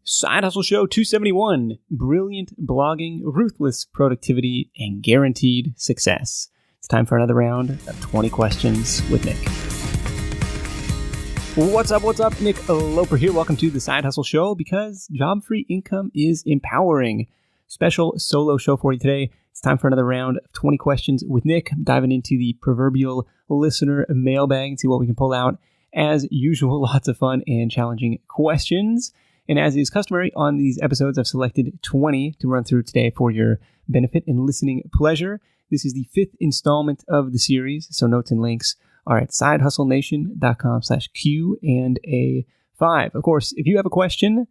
Side Hustle Show 271. Brilliant blogging, ruthless productivity, and guaranteed success. It's time for another round of 20 questions with Nick. What's up? Nick Loper here. Welcome to the Side Hustle Show, because job-free income is empowering. Special solo show for you today. It's time for another round of 20 questions with Nick. I'm diving into the proverbial listener mailbag and see what we can pull out. As usual, lots of fun and challenging questions. And as is customary on these episodes, I've selected 20 to run through today for your benefit and listening pleasure. This is the 5th installment of the series, so notes and links are at sidehustlenation.com/Q&A5. Of course, if you have a question,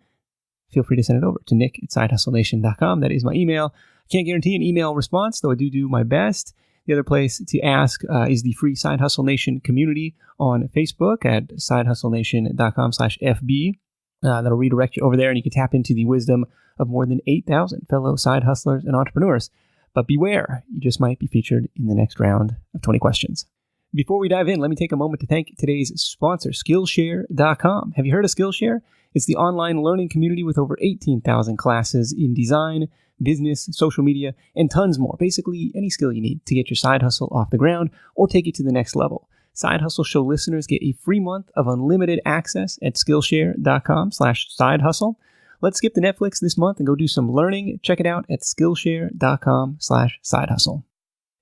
feel free to send it over to nick@sidehustlenation.com. That is my email. I can't guarantee an email response, though I do my best. The other place to ask is the free Side Hustle Nation community on Facebook at sidehustlenation.com/FB. That'll redirect you over there, and you can tap into the wisdom of more than 8,000 fellow side hustlers and entrepreneurs. But beware, you just might be featured in the next round of 20 questions. Before we dive in, let me take a moment to thank today's sponsor, Skillshare.com. Have you heard of Skillshare? It's the online learning community with over 18,000 classes in design, business, social media, and tons more. Basically, any skill you need to get your side hustle off the ground or take it to the next level. Side Hustle Show listeners get a free month of unlimited access at Skillshare.com/sidehustle. Let's skip the Netflix this month and go do some learning. Check it out at Skillshare.com/sidehustle.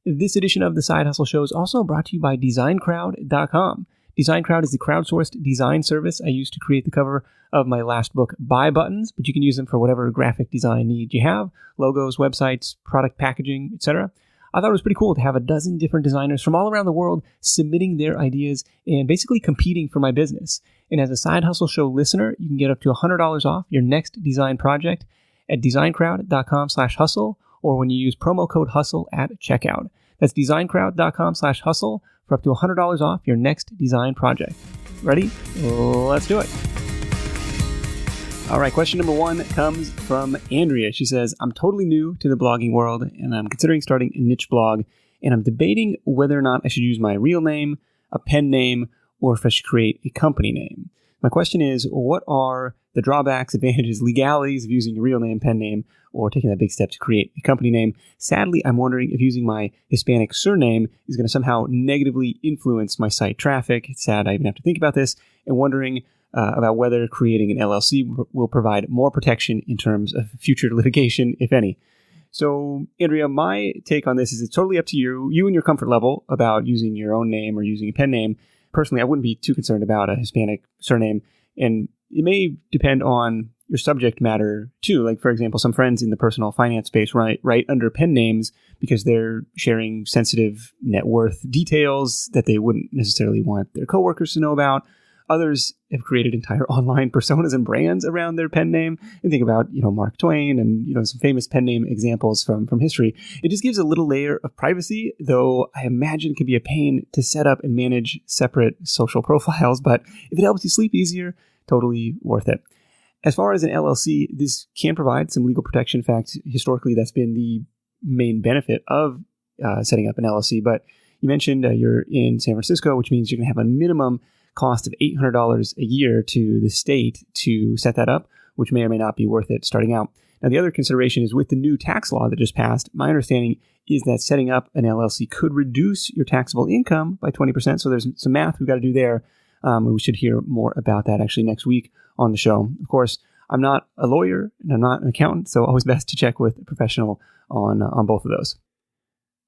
This edition of the Side Hustle Show is also brought to you by DesignCrowd.com. DesignCrowd is the crowdsourced design service I used to create the cover of my last book, Buy Buttons, but you can use them for whatever graphic design need you have, logos, websites, product packaging, etc. I thought it was pretty cool to have a dozen different designers from all around the world submitting their ideas and basically competing for my business. And as a Side Hustle Show listener, you can get up to $100 off your next design project at designcrowd.com/hustle, or when you use promo code HUSTLE at checkout. That's designcrowd.com/hustle for up to $100 off your next design project. Ready? Let's do it. All right, question number 1 comes from Andrea. She says, I'm totally new to the blogging world, and I'm considering starting a niche blog, and I'm debating whether or not I should use my real name, a pen name, or if I should create a company name. My question is, what are the drawbacks, advantages, legalities of using a real name, pen name, or taking that big step to create a company name? Sadly, I'm wondering if using my Hispanic surname is going to somehow negatively influence my site traffic. It's sad I even have to think about this, and wondering about whether creating an LLC will provide more protection in terms of future litigation, if any. So, Andrea, my take on this is it's totally up to you and your comfort level about using your own name or using a pen name. Personally, I wouldn't be too concerned about a Hispanic surname, and it may depend on your subject matter too. Like, for example, some friends in the personal finance space write under pen names because they're sharing sensitive net worth details that they wouldn't necessarily want their coworkers to know about. Others have created entire online personas and brands around their pen name. And think about, Mark Twain and, some famous pen name examples from history. It just gives a little layer of privacy, though I imagine it can be a pain to set up and manage separate social profiles. But if it helps you sleep easier, totally worth it. As far as an LLC, this can provide some legal protection. In fact, historically, that's been the main benefit of setting up an LLC. But you mentioned you're in San Francisco, which means you're going to have a minimum cost of $800 a year to the state to set that up, which may or may not be worth it starting out. Now, the other consideration is with the new tax law that just passed, my understanding is that setting up an LLC could reduce your taxable income by 20%. So there's some math we've got to do there. We should hear more about that actually next week on the show. Of course, I'm not a lawyer and I'm not an accountant, so always best to check with a professional on both of those.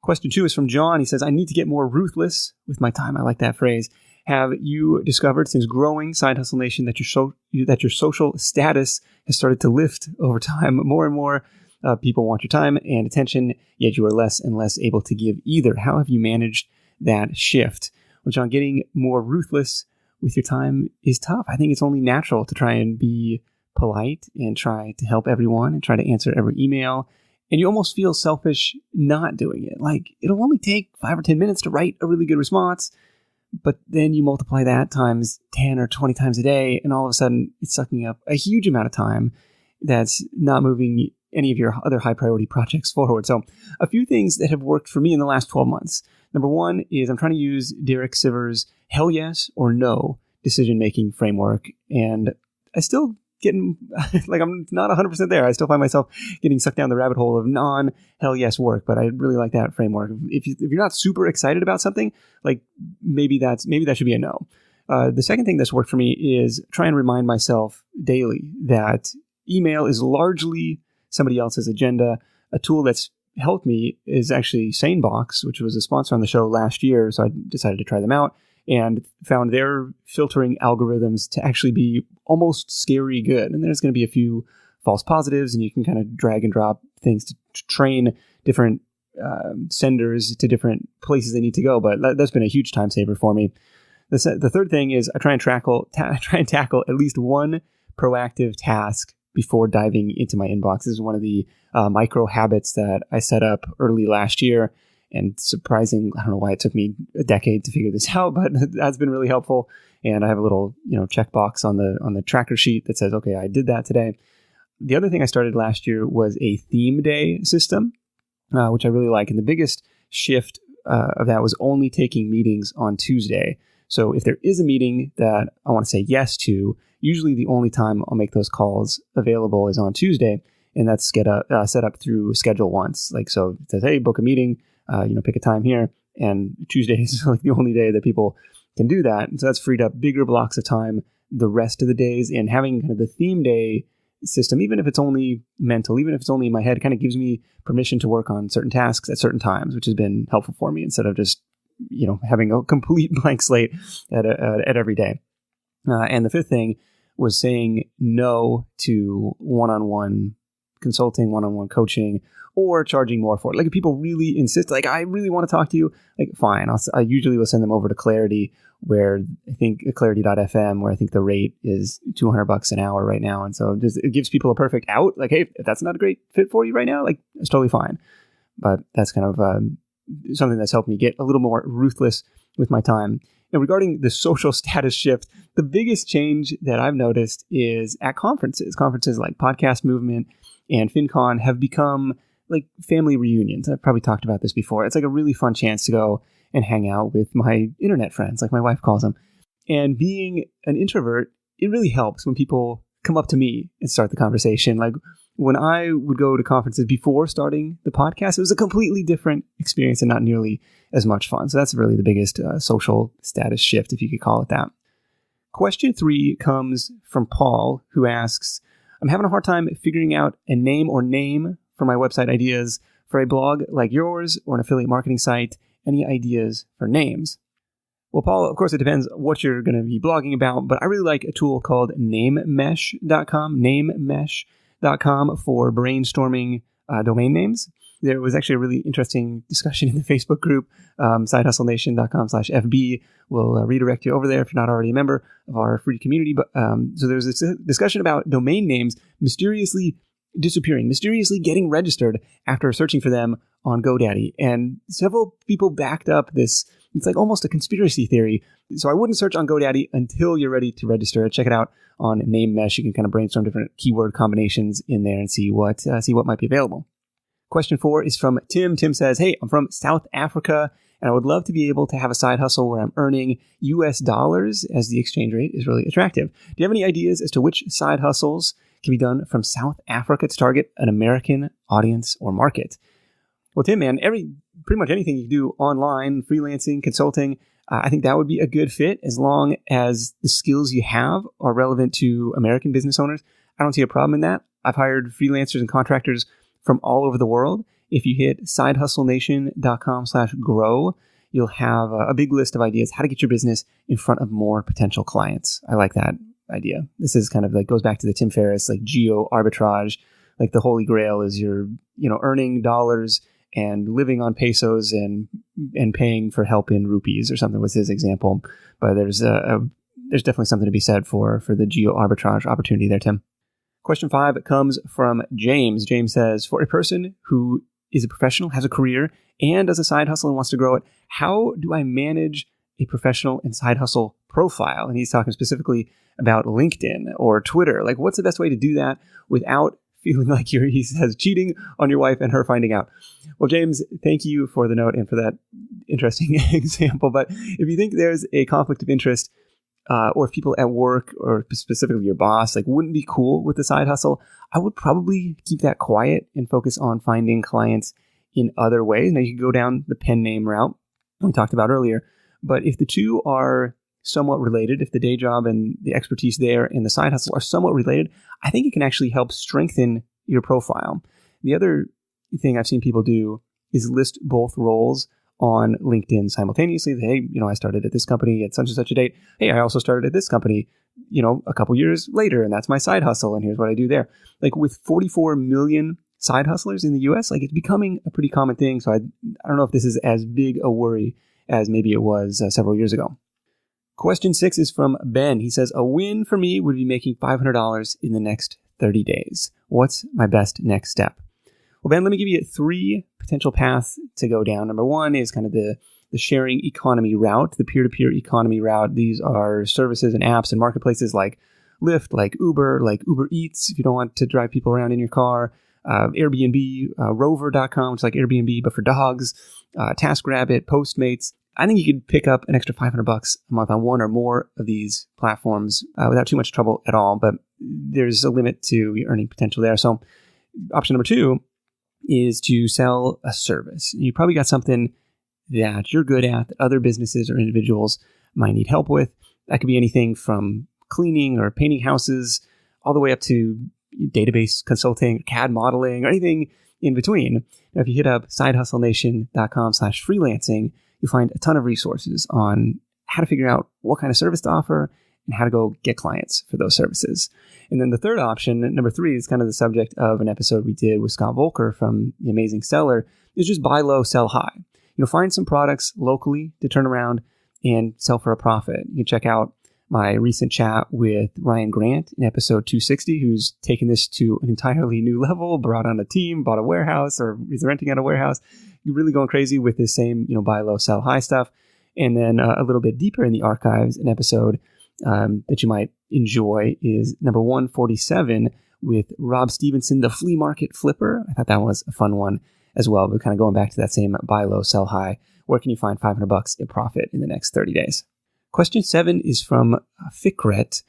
Question 2 is from John. He says, I need to get more ruthless with my time. I like that phrase. Have you discovered since growing Side Hustle Nation that your social status has started to lift over time? More and more people want your time and attention, yet you are less and less able to give either. How have you managed that shift? Well, John, getting more ruthless with your time is tough. I think it's only natural to try and be polite and try to help everyone and try to answer every email. And you almost feel selfish not doing it. Like, it'll only take 5 or 10 minutes to write a really good response. But then you multiply that times 10 or 20 times a day, and all of a sudden it's sucking up a huge amount of time that's not moving any of your other high priority projects forward. So a few things that have worked for me in the last 12 months. Number 1 is I'm trying to use Derek Sivers' hell yes or no decision-making framework. And I still getting, like I'm not 100% there. I still find myself getting sucked down the rabbit hole of non-hell yes work, but I really like that framework. If you're not super excited about something, like maybe that should be a no. The second thing that's worked for me is try and remind myself daily that email is largely somebody else's agenda. A tool that's helped me is actually SaneBox, which was a sponsor on the show last year. So I decided to try them out and found their filtering algorithms to actually be almost scary good. And there's going to be a few false positives, and you can kind of drag and drop things to train different senders to different places they need to go. But that's been a huge time saver for me. The third thing is I try and tackle at least one proactive task before diving into my inbox. This is one of the micro habits that I set up early last year, and surprising, I don't know why it took me a decade to figure this out, but that's been really helpful. And I have a little, checkbox on the tracker sheet that says, okay, I did that today. The other thing I started last year was a theme day system, which I really like. And the biggest shift of that was only taking meetings on Tuesday. So if there is a meeting that I want to say yes to, usually the only time I'll make those calls available is on Tuesday, and that's set up through Schedule Once. Like, so it says, hey, book a meeting, pick a time here, and Tuesday is like the only day that people can do that. And so that's freed up bigger blocks of time the rest of the days, and having kind of the theme day system, even if it's only mental, even if it's only in my head, kind of gives me permission to work on certain tasks at certain times, which has been helpful for me instead of just having a complete blank slate at every day. And the fifth thing was saying no to one-on-one consulting, one-on-one coaching, or charging more for it. Like if people really insist, like I really want to talk to you, like fine. I usually will send them over to Clarity, where I think clarity.fm, where I think the rate is $200 an hour right now. And so it gives people a perfect out. Like, hey, if that's not a great fit for you right now, like it's totally fine. But that's kind of something that's helped me get a little more ruthless with my time. And regarding the social status shift, the biggest change that I've noticed is at conferences. Conferences like Podcast Movement and FinCon have become like family reunions. I've probably talked about this before. It's like a really fun chance to go and hang out with my internet friends, like my wife calls them. And being an introvert, it really helps when people come up to me and start the conversation. Like when I would go to conferences before starting the podcast, it was a completely different experience and not nearly as much fun. So that's really the biggest social status shift, if you could call it that. Question 3 comes from Paul, who asks, I'm having a hard time figuring out a name or name for my website ideas for a blog like yours or an affiliate marketing site. Any ideas for names? Well, Paul, of course, it depends what you're going to be blogging about, but I really like a tool called namemesh.com for brainstorming domain names. There was actually a really interesting discussion in the Facebook group, sidehustlenation.com/FB. We'll redirect you over there if you're not already a member of our free community. But so there's this discussion about domain names mysteriously disappearing, mysteriously getting registered after searching for them on GoDaddy. And several people backed up this. It's like almost a conspiracy theory. So I wouldn't search on GoDaddy until you're ready to register. Check it out on NameMesh. You can kind of brainstorm different keyword combinations in there and see what might be available. Question 4 is from Tim. Tim says, hey, I'm from South Africa, and I would love to be able to have a side hustle where I'm earning US dollars, as the exchange rate is really attractive. Do you have any ideas as to which side hustles can be done from South Africa to target an American audience or market? Well, Tim, man, pretty much anything you can do online, freelancing, consulting, I think that would be a good fit as long as the skills you have are relevant to American business owners. I don't see a problem in that. I've hired freelancers and contractors from all over the world. If you hit sidehustlenation.com/grow, you'll have a big list of ideas how to get your business in front of more potential clients. I like that idea. This is kind of like goes back to the Tim Ferriss, like geo arbitrage. Like the holy grail is you're, earning dollars and living on pesos and paying for help in rupees or something was his example. But there's definitely something to be said for the geo arbitrage opportunity there, Tim. Question 5 comes from James. James says, for a person who is a professional, has a career, and does a side hustle and wants to grow it, how do I manage a professional and side hustle profile? And he's talking specifically about LinkedIn or Twitter. Like, what's the best way to do that without feeling like he says, cheating on your wife and her finding out? Well, James, thank you for the note and for that interesting example. But if you think there's a conflict of interest, or if people at work or specifically your boss like wouldn't be cool with the side hustle, I would probably keep that quiet and focus on finding clients in other ways. Now you can go down the pen name route we talked about earlier, but if the two are somewhat related, if the day job and the expertise there and the side hustle are somewhat related, I think it can actually help strengthen your profile. The other thing I've seen people do is list both roles on LinkedIn simultaneously. Hey, I started at this company at such and such a date. Hey, I also started at this company, a couple years later, and that's my side hustle, and here's what I do there. Like with 44 million side hustlers in the US, like it's becoming a pretty common thing. So I don't know if this is as big a worry as maybe it was several years ago. Question 6 is from Ben. He says, a win for me would be making $500 in the next 30 days. What's my best next step? Well, Ben, let me give you 3 potential paths to go down. Number 1 is kind of the sharing economy route, the peer-to-peer economy route. These are services and apps and marketplaces like Lyft, like Uber Eats, if you don't want to drive people around in your car, Airbnb, Rover.com, which is like Airbnb, but for dogs, TaskRabbit, Postmates. I think you could pick up an extra $500 a month on one or more of these platforms without too much trouble at all. But there's a limit to your earning potential there. So option number 2 is to sell a service. You probably got something that you're good at that other businesses or individuals might need help with. That could be anything from cleaning or painting houses all the way up to database consulting, CAD modeling, or anything in between. Now, if you hit up sidehustlenation.com/freelancing, you'll find a ton of resources on how to figure out what kind of service to offer and how to go get clients for those services. And then the third option, number 3, is kind of the subject of an episode we did with Scott Volker from The Amazing Seller, is just buy low, sell high. Find some products locally to turn around and sell for a profit. You can check out my recent chat with Ryan Grant in episode 260, who's taken this to an entirely new level, brought on a team, bought a warehouse, or is renting out a warehouse. You're really going crazy with this same, buy low, sell high stuff. And then a little bit deeper in the archives, an episode that you might enjoy is number 147 with Rob Stevenson, the flea market flipper. I thought that was a fun one as well, but kind of going back to that same buy low, sell high. Where can you find $500 in profit in the next 30 days? Question 7 is from Fikret,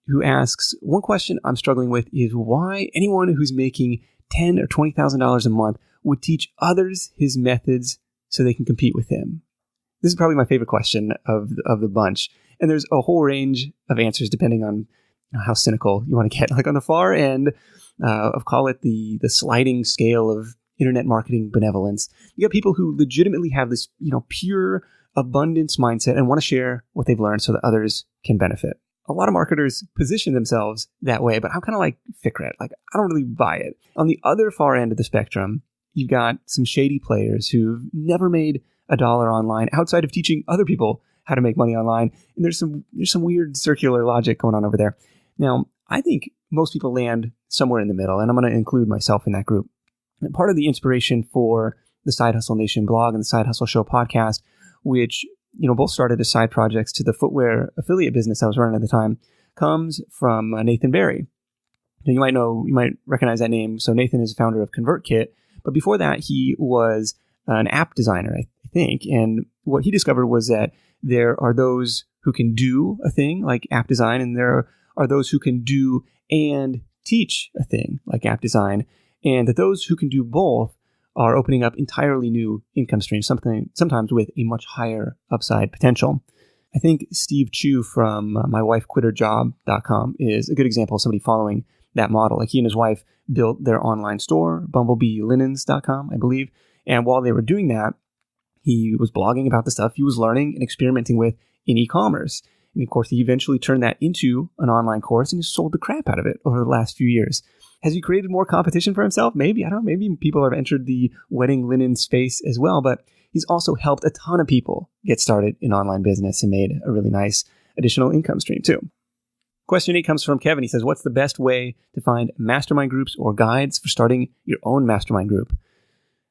who asks, one question I'm struggling with is why anyone who's making $10,000 or $20,000 a month would teach others his methods so they can compete with him. This is probably my favorite question of the bunch. And there's a whole range of answers depending on how cynical you want to get. Like on the far end of call it the sliding scale of internet marketing benevolence, you got people who legitimately have this, pure abundance mindset and want to share what they've learned so that others can benefit. A lot of marketers position themselves that way, but I'm kind of like Fikret. Like, I don't really buy it. On the other far end of the spectrum, you've got some shady players who've never made $1 online outside of teaching other people how to make money online. And there's some weird circular logic going on over there. Now, I think most people land somewhere in the middle, and I'm going to include myself in that group. And part of the inspiration for the Side Hustle Nation blog and the Side Hustle Show podcast, which both started as side projects to the footwear affiliate business I was running at the time, comes from Nathan Barry. Now, you might recognize that name. So Nathan is the founder of ConvertKit, but before that, he was an app designer, I think. And what he discovered was that there are those who can do a thing like app design, and there are those who can do and teach a thing like app design, and that those who can do both are opening up entirely new income streams, sometimes with a much higher upside potential. I think Steve Chu from mywifequitterjob.com is a good example of somebody following that model. Like he and his wife built their online store, bumblebeelinens.com, I believe. And while they were doing that, he was blogging about the stuff he was learning and experimenting with in e-commerce. And of course, he eventually turned that into an online course and has sold the crap out of it over the last few years. Has he created more competition for himself? Maybe. I don't know. Maybe people have entered the wedding linen space as well, but he's also helped a ton of people get started in online business and made a really nice additional income stream too. Question 8 comes from Kevin. He says, what's the best way to find mastermind groups or guides for starting your own mastermind group?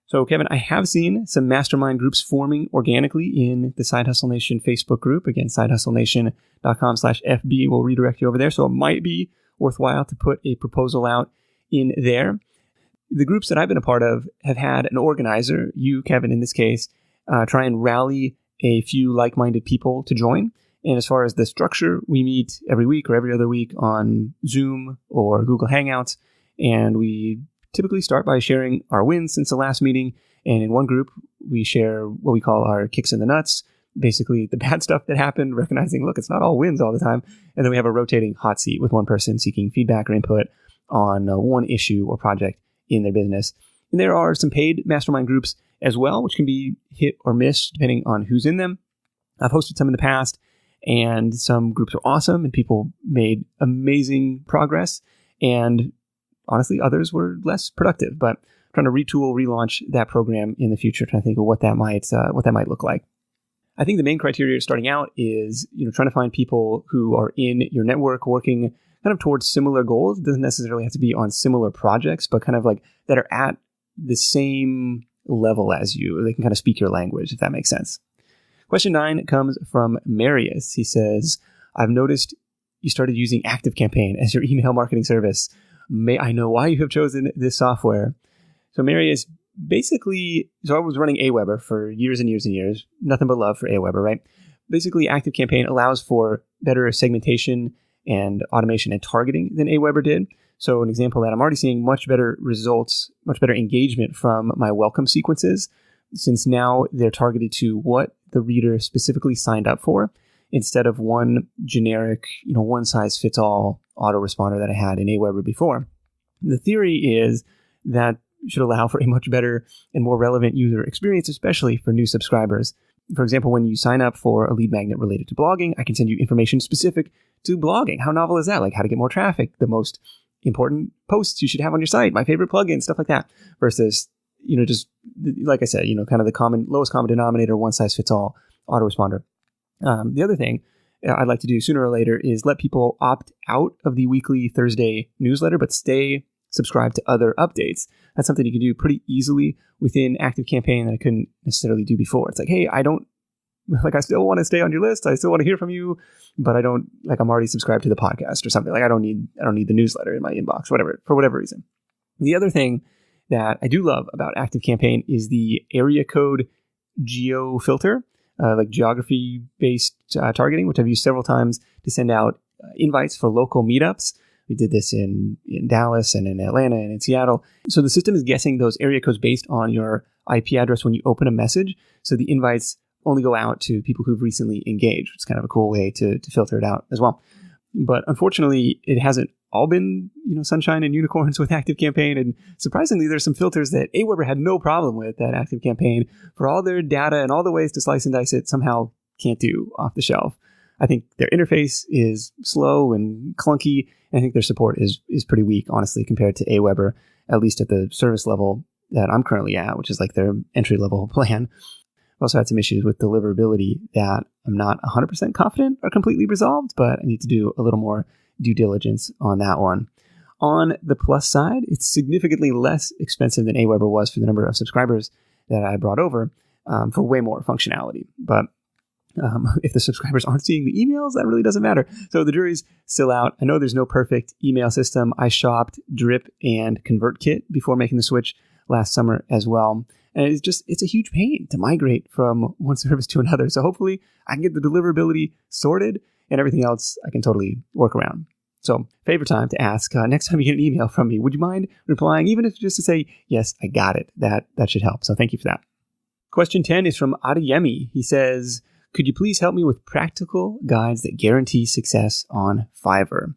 So Kevin, I have seen some mastermind groups forming organically in the Side Hustle Nation Facebook group. Again, sidehustlenation.com/FB will redirect you over there. So it might be worthwhile to put a proposal out in there. The groups that I've been a part of have had an organizer, you, Kevin, in this case, try and rally a few like-minded people to join. And as far as the structure, we meet every week or every other week on Zoom or Google Hangouts. And we typically start by sharing our wins since the last meeting. And in one group, we share what we call our kicks in the nuts, basically the bad stuff that happened, recognizing, look, it's not all wins all the time. And then we have a rotating hot seat with one person seeking feedback or input on one issue or project in their business. And there are some paid mastermind groups as well, which can be hit or miss depending on who's in them. I've hosted some in the past, and some groups are awesome and people made amazing progress. And honestly, others were less productive, but I'm trying to retool, relaunch that program in the future, trying to think of what that might look like. I think the main criteria starting out is, trying to find people who are in your network working kind of towards similar goals. It doesn't necessarily have to be on similar projects, but kind of like that are at the same level as you. They can kind of speak your language, if that makes sense. Question 9 comes from Marius. He says, I've noticed you started using ActiveCampaign as your email marketing service. May I know why you have chosen this software? So Marius, basically, I was running Aweber for years and years and years. Nothing but love for Aweber, right? Basically, ActiveCampaign allows for better segmentation and automation and targeting than Aweber did. So an example that I'm already seeing much better results, much better engagement from my welcome sequences, since now they're targeted to what the reader specifically signed up for, instead of one generic, one-size-fits-all autoresponder that I had in Aweber before. The theory is that should allow for a much better and more relevant user experience, especially for new subscribers. For example, when you sign up for a lead magnet related to blogging, I can send you information specific to blogging. How novel is that? Like how to get more traffic, the most important posts you should have on your site, my favorite plugins, stuff like that, versus, just like I said, kind of the lowest common denominator, one size fits all autoresponder. The other thing I'd like to do sooner or later is let people opt out of the weekly Thursday newsletter, but stay subscribed to other updates. That's something you can do pretty easily within ActiveCampaign that I couldn't necessarily do before. It's like, hey, I still want to stay on your list. I still want to hear from you, but I'm already subscribed to the podcast or something. Like I don't need the newsletter in my inbox, for whatever reason. The other thing that I do love about ActiveCampaign is the area code geo filter, like geography-based targeting, which I've used several times to send out invites for local meetups. We did this in Dallas and in Atlanta and in Seattle. So the system is guessing those area codes based on your IP address when you open a message. So the invites only go out to people who've recently engaged. It's kind of a cool way to filter it out as well. But unfortunately, it hasn't all been, sunshine and unicorns with ActiveCampaign. And surprisingly, there's some filters that Aweber had no problem with that ActiveCampaign, for all their data and all the ways to slice and dice it, somehow can't do off the shelf. I think their interface is slow and clunky. And I think their support is pretty weak, honestly, compared to Aweber, at least at the service level that I'm currently at, which is like their entry-level plan. I've also had some issues with deliverability that I'm not 100% confident are completely resolved, but I need to do a little more due diligence on that one. On the plus side, it's significantly less expensive than Aweber was for the number of subscribers that I brought over, for way more functionality. But if the subscribers aren't seeing the emails, that really doesn't matter. So the jury's still out. I know there's no perfect email system. I shopped Drip and ConvertKit before making the switch last summer as well. And it's a huge pain to migrate from one service to another. So hopefully I can get the deliverability sorted, and everything else I can totally work around. So favorite time to ask, next time you get an email from me, would you mind replying, even if it's just to say, yes, I got it. That should help. So thank you for that. Question 10 is from Adeyemi. He says, could you please help me with practical guides that guarantee success on Fiverr?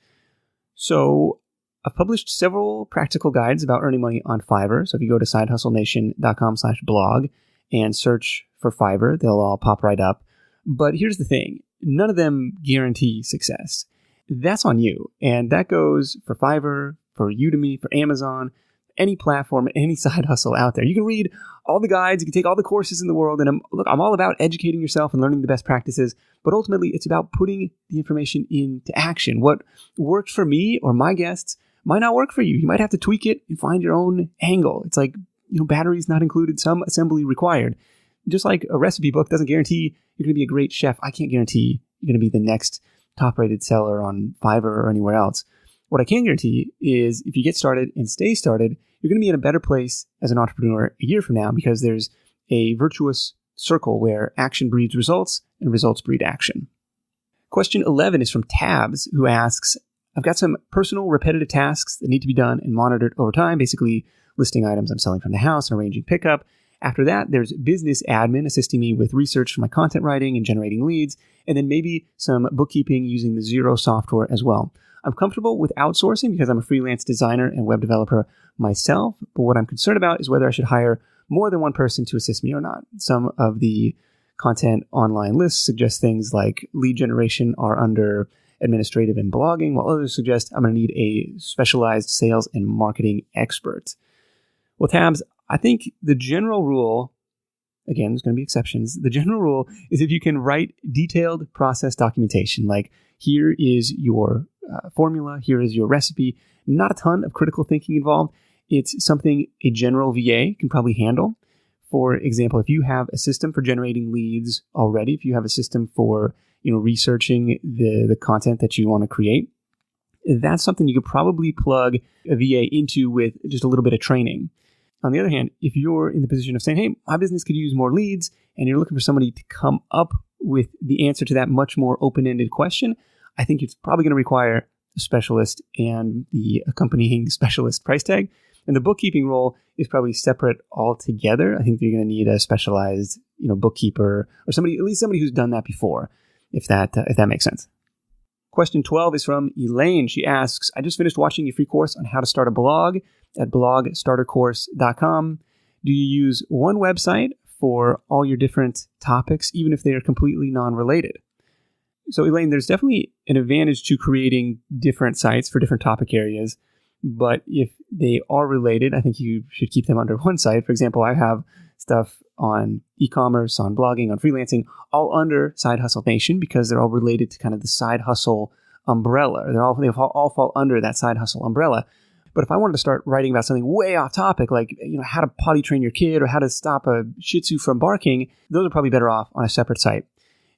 So I've published several practical guides about earning money on Fiverr. So if you go to sidehustlenation.com/blog and search for Fiverr, they'll all pop right up. But here's the thing. None of them guarantee success. That's on you. And that goes for Fiverr, for Udemy, for Amazon, any platform, any side hustle out there. You can read all the guides, you can take all the courses in the world, and I'm all about educating yourself and learning the best practices, but ultimately it's about putting the information into action. What works for me or my guests might not work for you. You might have to tweak it and find your own angle. It's like, batteries not included, some assembly required. Just like a recipe book doesn't guarantee you're going to be a great chef, I can't guarantee you're going to be the next top-rated seller on Fiverr or anywhere else. What I can guarantee is if you get started and stay started, you're going to be in a better place as an entrepreneur a year from now, because there's a virtuous circle where action breeds results and results breed action. Question 11 is from Tabs, who asks, I've got some personal repetitive tasks that need to be done and monitored over time, basically listing items I'm selling from the house and arranging pickup. After that, there's business admin assisting me with research for my content writing and generating leads, and then maybe some bookkeeping using the Xero software as well. I'm comfortable with outsourcing because I'm a freelance designer and web developer myself, but what I'm concerned about is whether I should hire more than one person to assist me or not. Some of the content online lists suggest things like lead generation are under administrative and blogging, while others suggest I'm going to need a specialized sales and marketing expert. Well, Tabs, I think the general rule, again, there's going to be exceptions. The general rule is if you can write detailed process documentation, like here is your formula, here is your recipe, not a ton of critical thinking involved. It's something a general VA can probably handle. For example, if you have a system for generating leads already, if you have a system for researching the content that you want to create, that's something you could probably plug a VA into with just a little bit of training. On the other hand, if you're in the position of saying, hey, my business could use more leads, and you're looking for somebody to come up with the answer to that much more open-ended question, I think it's probably going to require a specialist and the accompanying specialist price tag. And the bookkeeping role is probably separate altogether. I think you're going to need a specialized, bookkeeper or somebody, at least somebody who's done that before, if that makes sense. Question 12 is from Elaine. She asks, I just finished watching your free course on how to start a blog at blogstartercourse.com. Do you use one website for all your different topics, even if they are completely non-related? So Elaine, there's definitely an advantage to creating different sites for different topic areas. But if they are related, I think you should keep them under one site. For example, I have stuff on e-commerce, on blogging, on freelancing, all under Side Hustle Nation because they're all related to kind of the side hustle umbrella. They all fall under that side hustle umbrella. But if I wanted to start writing about something way off topic, like how to potty train your kid or how to stop a Shih Tzu from barking, those are probably better off on a separate site.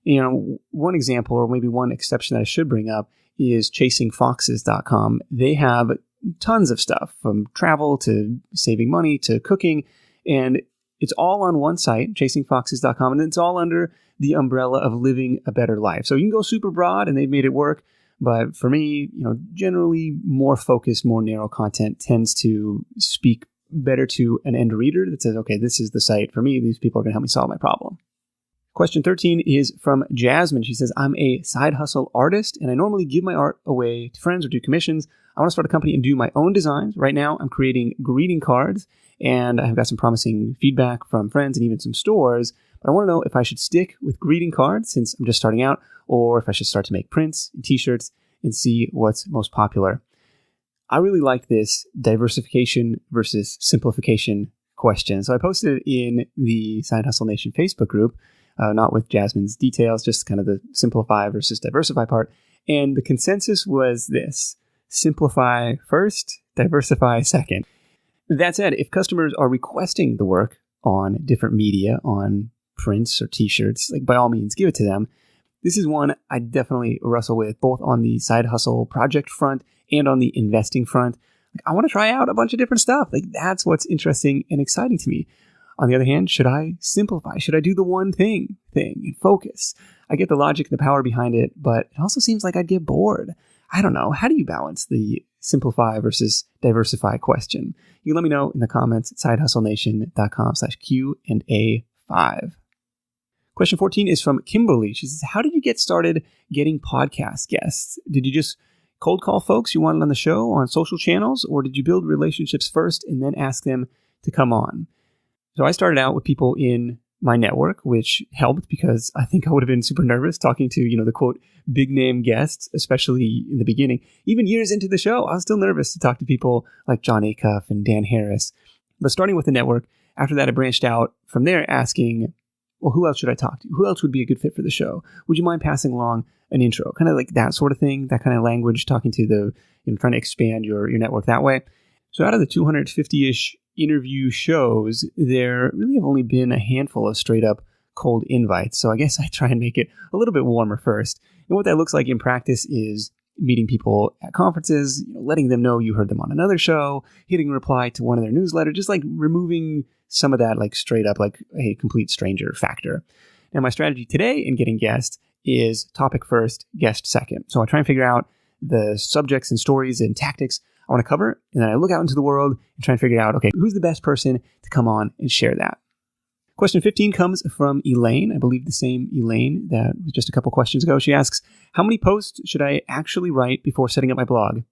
One example, or maybe one exception that I should bring up, is chasingfoxes.com. They have tons of stuff from travel to saving money to cooking. And it's all on one site, chasingfoxes.com. And it's all under the umbrella of living a better life. So you can go super broad and they've made it work. But for me, generally more focused, more narrow content tends to speak better to an end reader that says, okay, this is the site for me. These people are going to help me solve my problem. Question 13 is from Jasmine. She says, I'm a side hustle artist and I normally give my art away to friends or do commissions. I want to start a company and do my own designs. Right now, I'm creating greeting cards and I've got some promising feedback from friends and even some stores. But I want to know if I should stick with greeting cards since I'm just starting out, or if I should start to make prints and t-shirts and see what's most popular. I really like this diversification versus simplification question. So I posted it in the Side Hustle Nation Facebook group, not with Jasmine's details, just kind of the simplify versus diversify part. And the consensus was this: simplify first, diversify second. That said, if customers are requesting the work on different media, on prints or t-shirts, by all means, give it to them. This is one I definitely wrestle with, both on the side hustle project front and on the investing front. I want to try out a bunch of different stuff. That's what's interesting and exciting to me. On the other hand, should I simplify? Should I do the one thing and focus? I get the logic and the power behind it, but it also seems like I'd get bored. I don't know. How do you balance the simplify versus diversify question? You can let me know in the comments at sidehustlenation.com/Q&A5. Question 14 is from Kimberly. She says, how did you get started getting podcast guests? Did you just cold call folks you wanted on the show on social channels, or did you build relationships first and then ask them to come on? So I started out with people in my network, which helped because I think I would have been super nervous talking to, the quote, big name guests, especially in the beginning. Even years into the show, I was still nervous to talk to people like John Acuff and Dan Harris. But starting with the network, after that, I branched out from there asking, well, who else should I talk to? Who else would be a good fit for the show? Would you mind passing along an intro? Kind of like that sort of thing, that kind of language, talking to trying to expand your network that way. So out of the 250-ish interview shows, there really have only been a handful of straight up cold invites. So I guess I try and make it a little bit warmer first. And what that looks like in practice is meeting people at conferences, letting them know you heard them on another show, hitting reply to one of their newsletters, just removing some of that straight up a complete stranger factor. Now my strategy today in getting guests is topic first, guest second. So I try and figure out the subjects and stories and tactics I want to cover, and then I look out into the world and try and figure out, okay, who's the best person to come on and share that? Question 15 comes from Elaine. I believe the same Elaine that was just a couple questions ago. She asks, how many posts should I actually write before setting up my blog?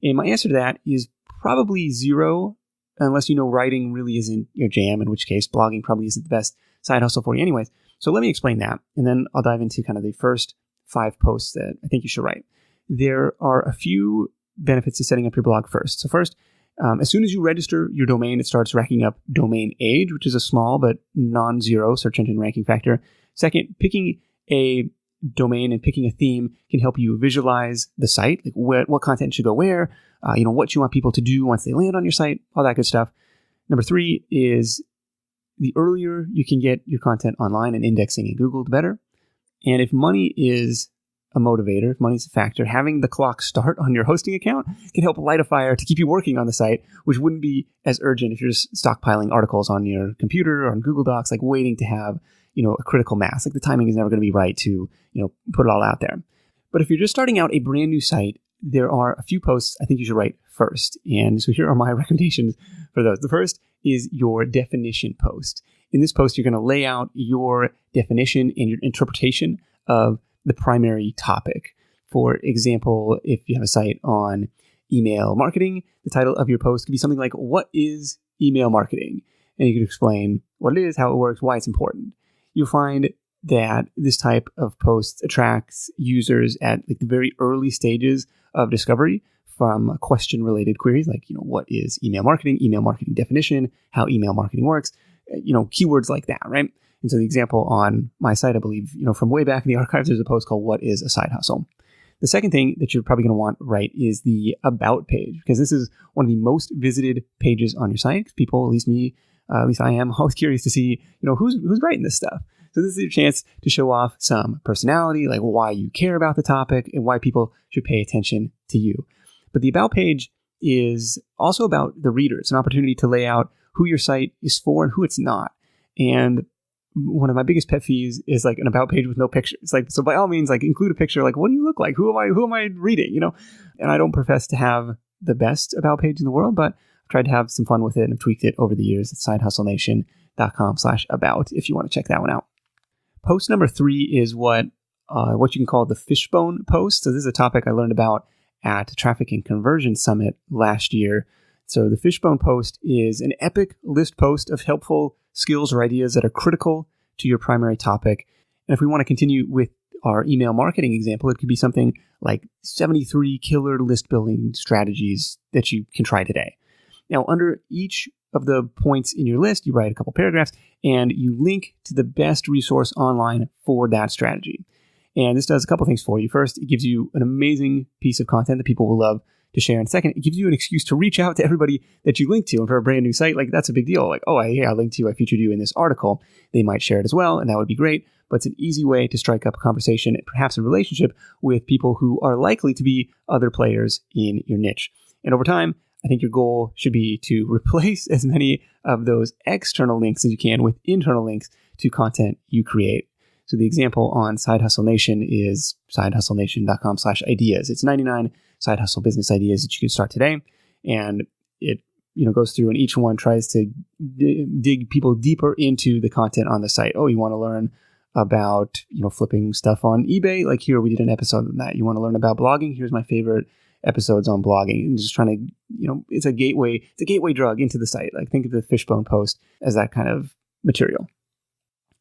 And my answer to that is probably 0, unless you know writing really isn't your jam, in which case blogging probably isn't the best side hustle for you anyways. So let me explain that, and then I'll dive into kind of the first 5 posts that I think you should write. There are a few benefits to setting up your blog first. So first, as soon as you register your domain, it starts racking up domain age, which is a small but non-zero search engine ranking factor. Second, picking a domain and picking a theme can help you visualize the site, like what content should go where, what you want people to do once they land on your site, all that good stuff. Number 3 is the earlier you can get your content online and indexing in Google, the better. And if money is a motivator, if money's a factor, having the clock start on your hosting account can help light a fire to keep you working on the site, which wouldn't be as urgent if you're just stockpiling articles on your computer or on Google Docs, like waiting to have, a critical mass. Like the timing is never going to be right to, put it all out there. But if you're just starting out a brand new site, there are a few posts I think you should write first. And so here are my recommendations for those. The first is your definition post. In this post, you're going to lay out your definition and your interpretation of the primary topic. For example, if you have a site on email marketing, the title of your post could be something like, what is email marketing? And you could explain what it is, how it works, why it's important. You'll find that this type of post attracts users at the very early stages of discovery from question-related queries like, what is email marketing definition, how email marketing works, keywords like that, right? And so the example on my site, I believe, from way back in the archives, there's a post called What is a Side Hustle? The second thing that you're probably going to want right is the About page, because this is one of the most visited pages on your site. People, at least I am, always curious to see, who's writing this stuff. So this is your chance to show off some personality, like why you care about the topic and why people should pay attention to you. But the About page is also about the reader. It's an opportunity to lay out who your site is for and who it's not. And one of my biggest pet peeves is like an About page with no pictures. So by all means, include a picture. Like, what do you look like? Who am I reading? And I don't profess to have the best About page in the world, but I've tried to have some fun with it and I've tweaked it over the years at sidehustlenation.com/about if you want to check that one out. Post number 3 is what you can call the fishbone post. So this is a topic I learned about at Traffic and Conversion Summit last year. So the fishbone post is an epic list post of helpful skills or ideas that are critical to your primary topic. And if we want to continue with our email marketing example, it could be something like 73 killer list building strategies that you can try today. Now, under each of the points in your list, you write a couple paragraphs and you link to the best resource online for that strategy. And this does a couple things for you. First, it gives you an amazing piece of content that people will love to share. And second, it gives you an excuse to reach out to everybody that you link to. And for a brand new site, that's a big deal. Like, oh, I linked to you, I featured you in this article. They might share it as well, and that would be great. But it's an easy way to strike up a conversation and perhaps a relationship with people who are likely to be other players in your niche. And over time, I think your goal should be to replace as many of those external links as you can with internal links to content you create. So the example on Side Hustle Nation is sidehustlenation.com/ideas. It's 99 side hustle business ideas that you can start today. And it goes through and each one tries to dig people deeper into the content on the site. Oh, you want to learn about, flipping stuff on eBay? Like here, we did an episode on that. You want to learn about blogging? Here's my favorite episodes on blogging. And just trying to, it's a gateway drug into the site. Like think of the fishbone post as that kind of material.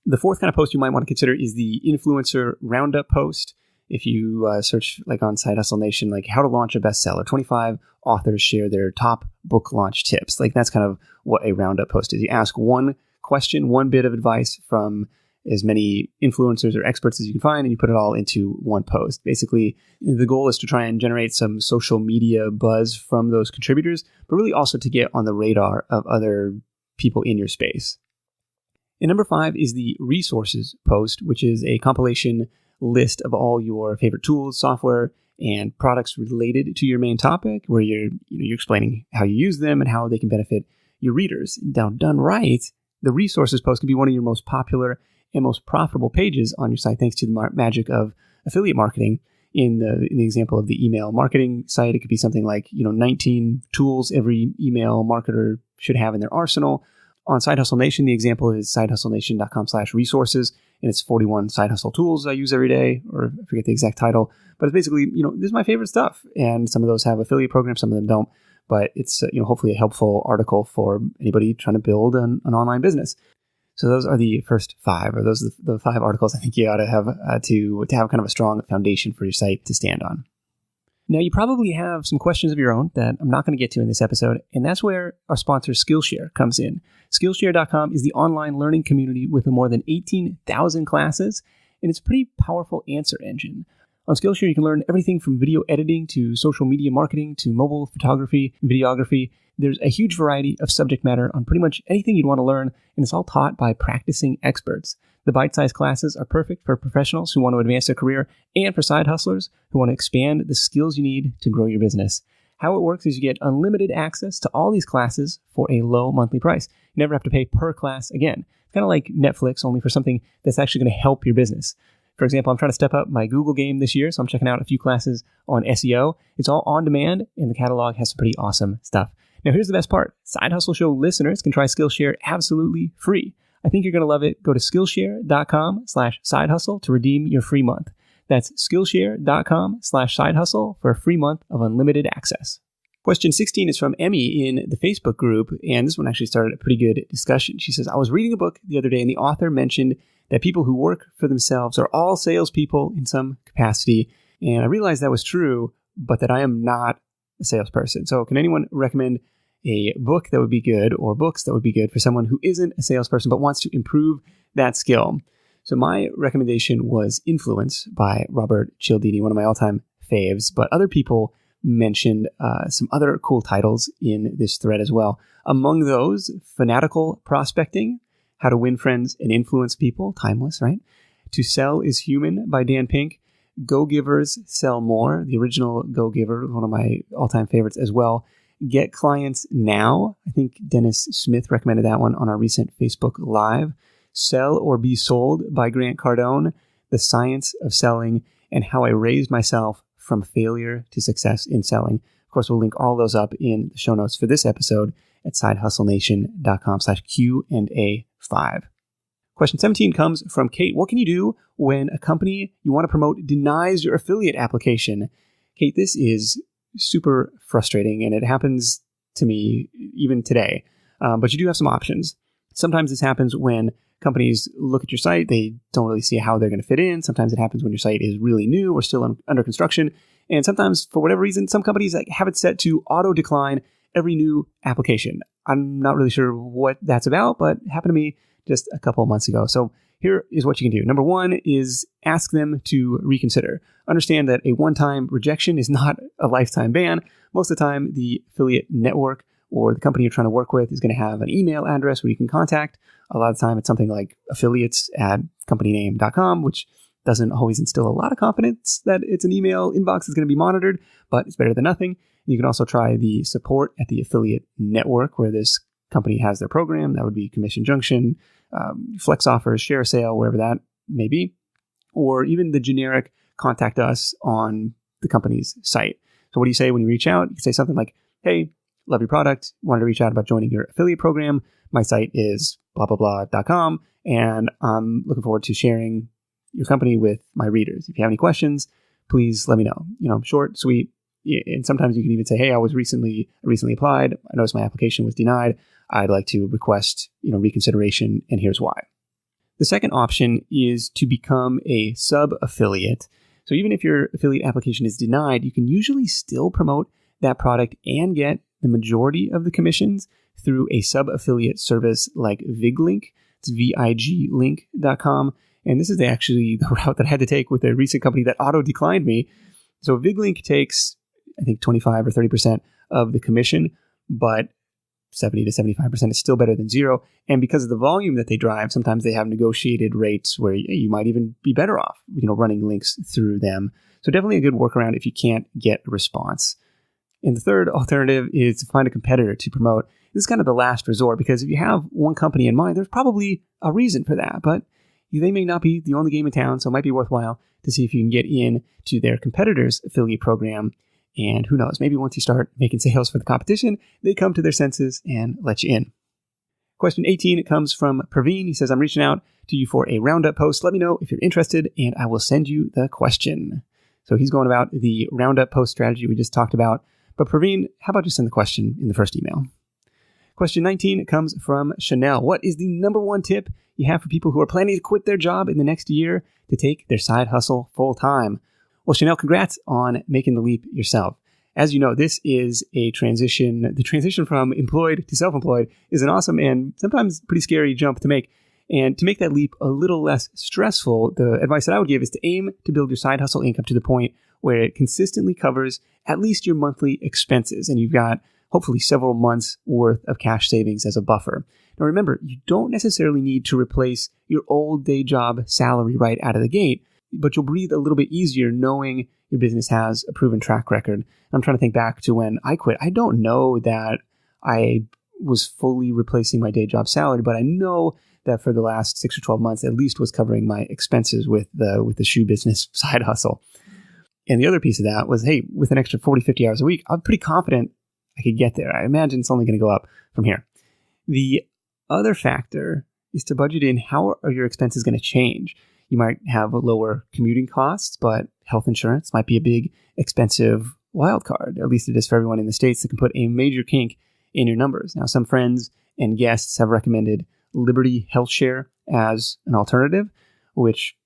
The fourth kind of post you might want to consider is the influencer roundup post. If you search on Side Hustle Nation, how to launch a bestseller, 25 authors share their top book launch tips. That's kind of what a roundup post is. You ask one question, one bit of advice from as many influencers or experts as you can find, and you put it all into one post. Basically, the goal is to try and generate some social media buzz from those contributors, but really also to get on the radar of other people in your space. And number 5 is the resources post, which is a compilation list of all your favorite tools, software, and products related to your main topic, where you're explaining how you use them and how they can benefit your readers. Now, done right, the resources post can be one of your most popular and most profitable pages on your site thanks to the magic of affiliate marketing. In the example of the email marketing site, it could be something like 19 tools every email marketer should have in their arsenal. On Side Hustle Nation, the example is sidehustlenation.com/resources, and it's 41 side hustle tools I use every day, or I forget the exact title, but it's basically, this is my favorite stuff. And some of those have affiliate programs, some of them don't, but it's, hopefully a helpful article for anybody trying to build an online business. So those are the first 5, or those are the 5 articles I think you ought to have to have kind of a strong foundation for your site to stand on. Now, you probably have some questions of your own that I'm not going to get to in this episode, and that's where our sponsor Skillshare comes in. Skillshare.com is the online learning community with more than 18,000 classes, and it's a pretty powerful answer engine. On Skillshare, you can learn everything from video editing to social media marketing to mobile photography, videography. There's a huge variety of subject matter on pretty much anything you'd want to learn, and it's all taught by practicing experts. The bite-sized classes are perfect for professionals who want to advance their career and for side hustlers who want to expand the skills you need to grow your business. How it works is you get unlimited access to all these classes for a low monthly price. You never have to pay per class again. It's kind of like Netflix, only for something that's actually going to help your business. For example, I'm trying to step up my Google game this year, so I'm checking out a few classes on SEO. It's all on demand, and the catalog has some pretty awesome stuff. Now, here's the best part. Side Hustle Show listeners can try Skillshare absolutely free. I think you're going to love it. Go to Skillshare.com/sidehustle to redeem your free month. That's Skillshare.com/sidehustle for a free month of unlimited access. Question 16 is from Emmy in the Facebook group, and this one actually started a pretty good discussion. She says, I was reading a book the other day, and the author mentioned that people who work for themselves are all salespeople in some capacity, and I realized that was true, but that I am not a salesperson. So can anyone recommend a book that would be good, or books that would be good for someone who isn't a salesperson but wants to improve that skill? So my recommendation was Influence by Robert Cialdini, one of my all-time faves, but other people mentioned some other cool titles in this thread as well. Among those, Fanatical Prospecting, How to Win Friends and Influence People, timeless, right? To Sell is Human by Dan Pink, Go Givers Sell More, the original Go Giver, one of my all-time favorites as well. Get Clients Now. I think Dennis Smith recommended that one on our recent Facebook Live. Sell or Be Sold by Grant Cardone. The Science of Selling, and How I Raised Myself from Failure to Success in Selling. Of course, we'll link all those up in the show notes for this episode at sidehustlenation.com/Q&A5. Question 17 comes from Kate. What can you do when a company you want to promote denies your affiliate application? Kate, this is super frustrating, and it happens to me even today. But you do have some options. Sometimes this happens when companies look at your site, they don't really see how they're going to fit in. Sometimes it happens when your site is really new or still under construction. And sometimes, for whatever reason, some companies have it set to auto-decline every new application. I'm not really sure what that's about, but it happened to me just a couple of months ago. So here is what you can do. Number one is ask them to reconsider. Understand that a one-time rejection is not a lifetime ban. Most of the time, the affiliate network or the company you're trying to work with is going to have an email address where you can contact. A lot of the time, it's something like affiliates@companyname.com, which doesn't always instill a lot of confidence that it's an email inbox that's going to be monitored, but it's better than nothing. You can also try the support at the affiliate network where this company has their program. That would be Commission Junction, Flex Offers, Share Sale, wherever that may be, or even the generic contact us on the company's site. So what do you say when you reach out? You can say something like, hey, love your product, wanted to reach out about joining your affiliate program. My site is blah, blah, blah.com, and I'm looking forward to sharing your company with my readers. If you have any questions, please let me know. Short, sweet. And sometimes you can even say, hey, I recently applied. I noticed my application was denied. I'd like to request, reconsideration, and here's why. The second option is to become a sub-affiliate. So even if your affiliate application is denied, you can usually still promote that product and get the majority of the commissions through a sub-affiliate service like VigLink. It's viglink.com. And this is actually the route that I had to take with a recent company that auto-declined me. So VigLink takes, I think, 25 or 30% of the commission, but 70 to 75% is still better than zero. And because of the volume that they drive, sometimes they have negotiated rates where you might even be better off, running links through them. So definitely a good workaround if you can't get a response. And the third alternative is to find a competitor to promote. This is kind of the last resort, because if you have one company in mind, there's probably a reason for that, but they may not be the only game in town, so it might be worthwhile to see if you can get in to their competitor's affiliate program. And who knows, maybe once you start making sales for the competition, they come to their senses and let you in. Question 18 comes from Praveen. He says, I'm reaching out to you for a roundup post. Let me know if you're interested, and I will send you the question. So he's going about the roundup post strategy we just talked about. But Praveen, how about just send the question in the first email? Question 19 comes from Chanel. What is the number one tip you have for people who are planning to quit their job in the next year to take their side hustle full time? Well, Chanel, congrats on making the leap yourself. As you know, this is a transition. The transition from employed to self-employed is an awesome and sometimes pretty scary jump to make. And to make that leap a little less stressful, the advice that I would give is to aim to build your side hustle income to the point where it consistently covers at least your monthly expenses. And you've got hopefully several months worth of cash savings as a buffer. Now remember, you don't necessarily need to replace your old day job salary right out of the gate, but you'll breathe a little bit easier knowing your business has a proven track record. I'm trying to think back to when I quit. I don't know that I was fully replacing my day job salary, but I know that for the last 6 or 12 months, at least was covering my expenses with the shoe business side hustle. And the other piece of that was, hey, with an extra 40, 50 hours a week, I'm pretty confident I could get there. I imagine it's only going to go up from here. The other factor is to budget in how are your expenses going to change. You might have lower commuting costs, but health insurance might be a big, expensive wild card. At least it is for everyone in the States that can put a major kink in your numbers. Now, some friends and guests have recommended Liberty Health Share as an alternative, which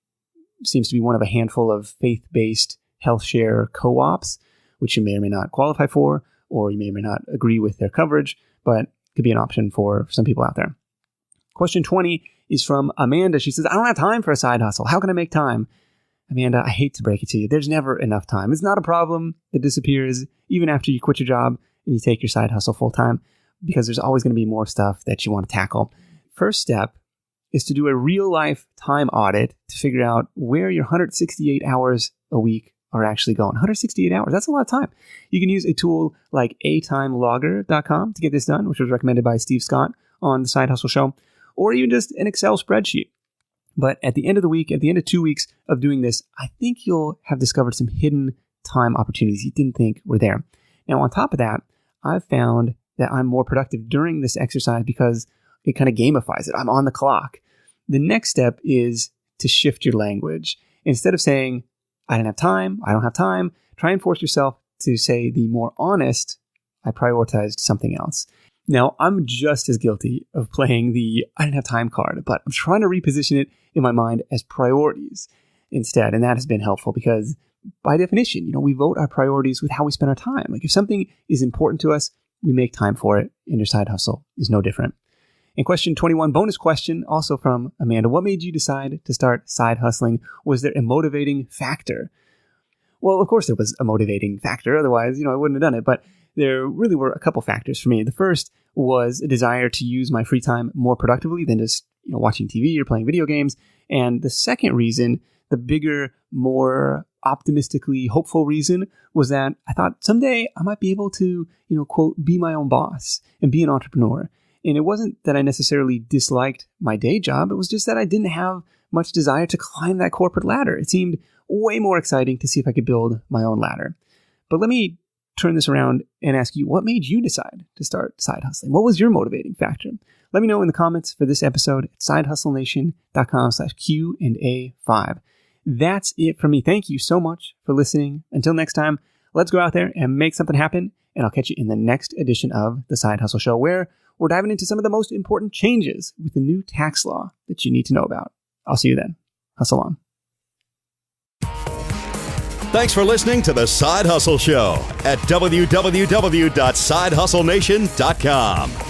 seems to be one of a handful of faith-based health share co-ops, which you may or may not qualify for, or you may or may not agree with their coverage, but could be an option for some people out there. Question 20 is from Amanda. She says, I don't have time for a side hustle. How can I make time? Amanda, I hate to break it to you. There's never enough time. It's not a problem that disappears even after you quit your job and you take your side hustle full time, because there's always going to be more stuff that you want to tackle. First step is to do a real life time audit to figure out where your 168 hours a week are actually going. 168 hours, that's a lot of time. You can use a tool like atimelogger.com to get this done, which was recommended by Steve Scott on the Side Hustle Show, or even just an Excel spreadsheet. But at the end of the week, at the end of 2 weeks of doing this, I think you'll have discovered some hidden time opportunities you didn't think were there. Now, on top of that, I've found that I'm more productive during this exercise because it kind of gamifies it. I'm on the clock. The next step is to shift your language. Instead of saying, I don't have time, try and force yourself to say the more honest, I prioritized something else. Now, I'm just as guilty of playing the I didn't have time card, but I'm trying to reposition it in my mind as priorities instead. And that has been helpful because by definition, we vote our priorities with how we spend our time. Like if something is important to us, we make time for it, and your side hustle is no different. And question 21, bonus question, also from Amanda. What made you decide to start side hustling? Was there a motivating factor? Well, of course there was a motivating factor. Otherwise, I wouldn't have done it. But there really were a couple factors for me. The first was a desire to use my free time more productively than just watching TV or playing video games. And the second reason, the bigger, more optimistically hopeful reason, was that I thought someday I might be able to, quote, be my own boss and be an entrepreneur. And it wasn't that I necessarily disliked my day job. It was just that I didn't have much desire to climb that corporate ladder. It seemed way more exciting to see if I could build my own ladder. But let me turn this around and ask you, what made you decide to start side hustling? What was your motivating factor? Let me know in the comments for this episode at sidehustlenation.com/Q&A5. That's it from me. Thank you so much for listening. Until next time, let's go out there and make something happen. And I'll catch you in the next edition of The Side Hustle Show, where we're diving into some of the most important changes with the new tax law that you need to know about. I'll see you then. Hustle on. Thanks for listening to The Side Hustle Show at www.sidehustlenation.com.